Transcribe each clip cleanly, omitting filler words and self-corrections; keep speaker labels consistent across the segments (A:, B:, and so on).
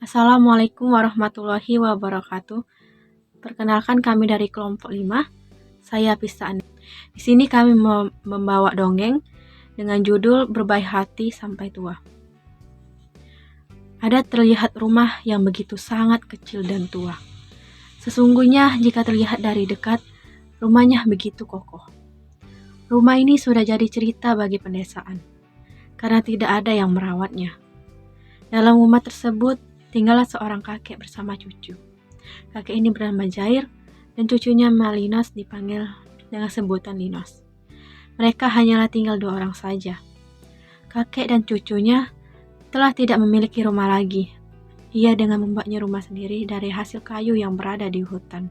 A: Assalamualaikum warahmatullahi wabarakatuh. Perkenalkan kami dari kelompok 5. Saya Pisaan. Di sini kami membawa dongeng dengan judul Berbaik Hati Sampai Tua. Ada terlihat rumah yang begitu sangat kecil dan tua. Sesungguhnya jika terlihat dari dekat, rumahnya begitu kokoh. Rumah ini sudah jadi cerita bagi pedesaan, karena tidak ada yang merawatnya. Dalam rumah tersebut, tinggallah seorang kakek bersama cucu. Kakek ini bernama Jair dan cucunya Malinos dipanggil dengan sebutan Linos. Mereka hanyalah tinggal 2 orang saja. Kakek dan cucunya telah tidak memiliki rumah lagi. Ia dengan membuatnya rumah sendiri dari hasil kayu yang berada di hutan.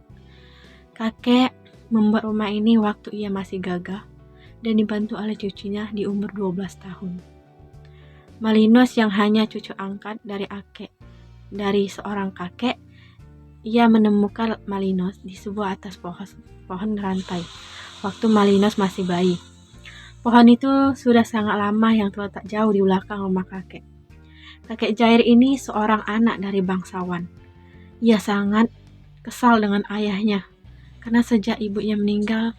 A: Kakek membuat rumah ini waktu ia masih gagah dan dibantu oleh cucunya di umur 12 tahun. Malinos yang hanya cucu angkat dari seorang kakek, ia menemukan Malinos di sebuah atas pohon rantai waktu Malinos masih bayi. Pohon itu sudah sangat lama yang terletak jauh di belakang rumah kakek. Kakek Jair ini seorang anak dari bangsawan. Ia sangat kesal dengan ayahnya karena sejak ibunya meninggal,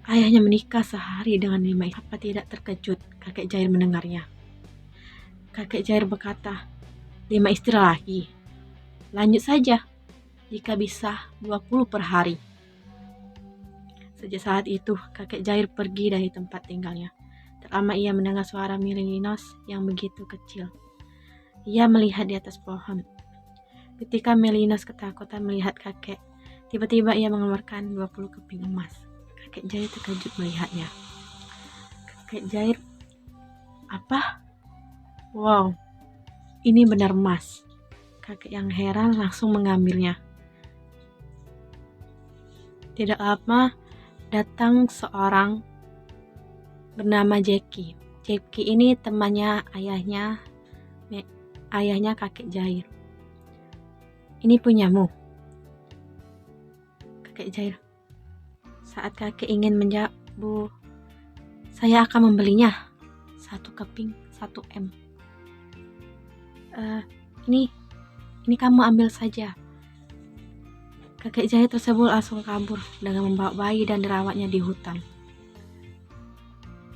A: ayahnya menikah sehari dengan 5 istri. Apa tidak terkejut kakek Jair mendengarnya? Kakek Jair berkata, 5 istri lagi. Lanjut saja, jika bisa 20 per hari. Sejak saat itu, kakek Jair pergi dari tempat tinggalnya. Tak lama ia mendengar suara Malinos yang begitu kecil. Ia melihat di atas pohon. Ketika Malinos ketakutan melihat kakek, tiba-tiba ia mengeluarkan 20 keping emas. Kakek Jair terkejut melihatnya. Kakek Jair, apa? Wow, ini benar emas. Kakek yang heran langsung mengambilnya. Tidak lama datang seorang bernama Jackie. Jackie ini temannya ayahnya kakek Jair. Ini punyamu, kakek Jair. Saat kakek ingin menjawab, Bu, saya akan membelinya. 1 keping 1 M. Ini kamu ambil saja. Kakek Jair tersebut langsung kabur dengan membawa bayi dan dirawatnya di hutan.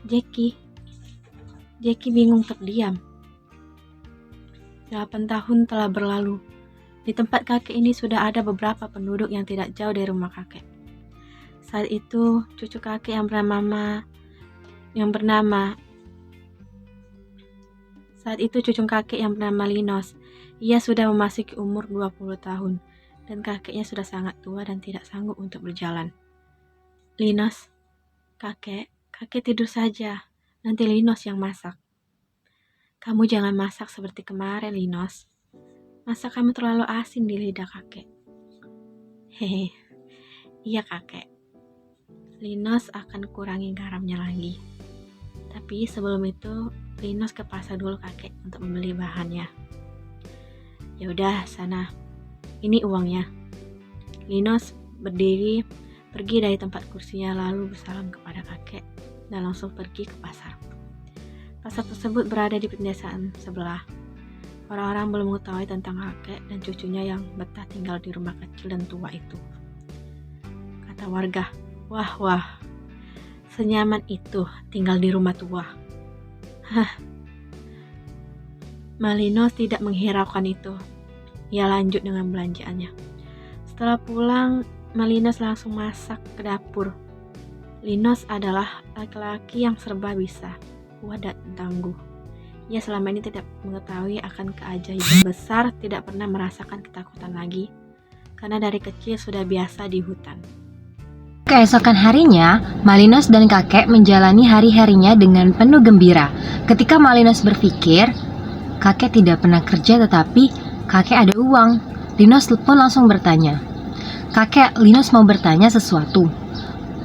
A: Jackie bingung terdiam. 8 tahun telah berlalu. Di tempat kakek ini sudah ada beberapa penduduk yang tidak jauh dari rumah kakek. Saat itu cucu kakek yang bernama Linos. Ia sudah memasuki umur 20 tahun dan kakeknya sudah sangat tua dan tidak sanggup untuk berjalan. Linos, kakek tidur saja. Nanti Linos yang masak. Kamu jangan masak seperti kemarin, Linos. Masak kamu terlalu asin di lidah kakek. Hehe, iya kakek. Linos akan kurangi garamnya lagi. Tapi sebelum itu, Linos ke pasar dulu kakek untuk membeli bahannya. Ya udah, sana. Ini uangnya. Linos berdiri, pergi dari tempat kursinya lalu bersalam kepada kakek dan langsung pergi ke pasar. Pasar tersebut berada di pedesaan sebelah. Orang-orang belum mengetahui tentang kakek dan cucunya yang betah tinggal di rumah kecil dan tua itu. Kata warga, wah, senyaman itu tinggal di rumah tua. Malinos tidak menghiraukan itu. Ia lanjut dengan belanjaannya. Setelah pulang, Malinos langsung masak ke dapur. Linos adalah laki-laki yang serba bisa, kuat dan tangguh. Ia selama ini tidak mengetahui akan keajaiban besar, tidak pernah merasakan ketakutan lagi, karena dari kecil sudah biasa di hutan.
B: Keesokan harinya, Malinos dan kakek menjalani hari-harinya dengan penuh gembira. Ketika Malinos berpikir, kakek tidak pernah kerja tetapi kakek ada uang. Linos pun langsung bertanya, kakek, Linos mau bertanya sesuatu.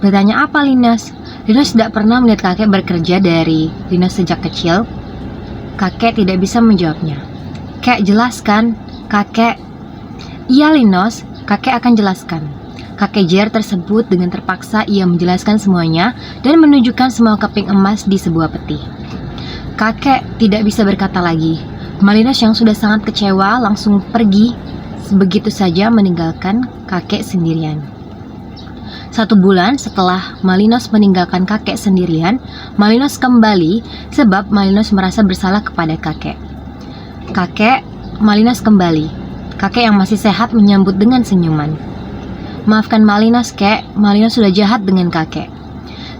B: Bertanya apa, Linos? Linos tidak pernah melihat kakek bekerja dari Linos sejak kecil. Kakek tidak bisa menjawabnya. Kek, jelaskan. Kakek, iya Linos, kakek akan jelaskan. Kakek Jair tersebut dengan terpaksa ia menjelaskan semuanya dan menunjukkan semua keping emas di sebuah peti. Kakek tidak bisa berkata lagi. Malinos yang sudah sangat kecewa langsung pergi begitu saja meninggalkan kakek sendirian. 1 bulan setelah Malinos meninggalkan kakek sendirian, Malinos kembali sebab Malinos merasa bersalah kepada kakek. Kakek, Malinos kembali. Kakek yang masih sehat menyambut dengan senyuman. Maafkan Malinos, Kek. Malinos sudah jahat dengan kakek.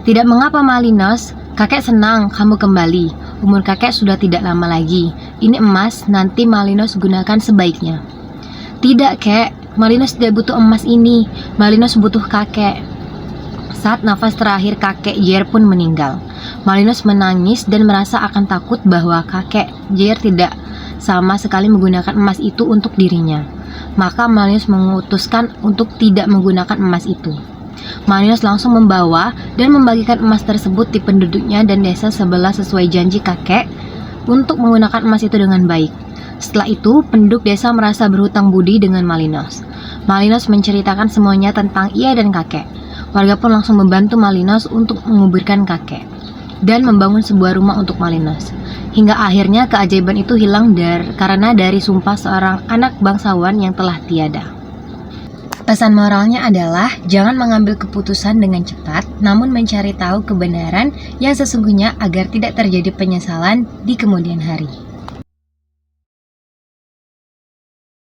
B: Tidak mengapa, Malinos. Kakek senang kamu kembali. Umur kakek sudah tidak lama lagi. Ini emas, nanti Malinos gunakan sebaiknya. Tidak, Kek. Malinos tidak butuh emas ini. Malinos butuh kakek. Saat nafas terakhir kakek Jer pun meninggal. Malinos menangis dan merasa akan takut bahwa kakek Jer tidak sama sekali menggunakan emas itu untuk dirinya. Maka Malinos memutuskan untuk tidak menggunakan emas itu. Malinos langsung membawa dan membagikan emas tersebut di penduduknya dan desa sebelah sesuai janji kakek untuk menggunakan emas itu dengan baik. Setelah itu, penduduk desa merasa berhutang budi dengan Malinos. Malinos menceritakan semuanya tentang ia dan kakek. Warga pun langsung membantu Malinos untuk menguburkan kakek dan membangun sebuah rumah untuk Malinos. Hingga akhirnya keajaiban itu hilang karena dari sumpah seorang anak bangsawan yang telah tiada. Pesan moralnya adalah jangan mengambil keputusan dengan cepat, namun mencari tahu kebenaran yang sesungguhnya agar tidak terjadi penyesalan di kemudian hari.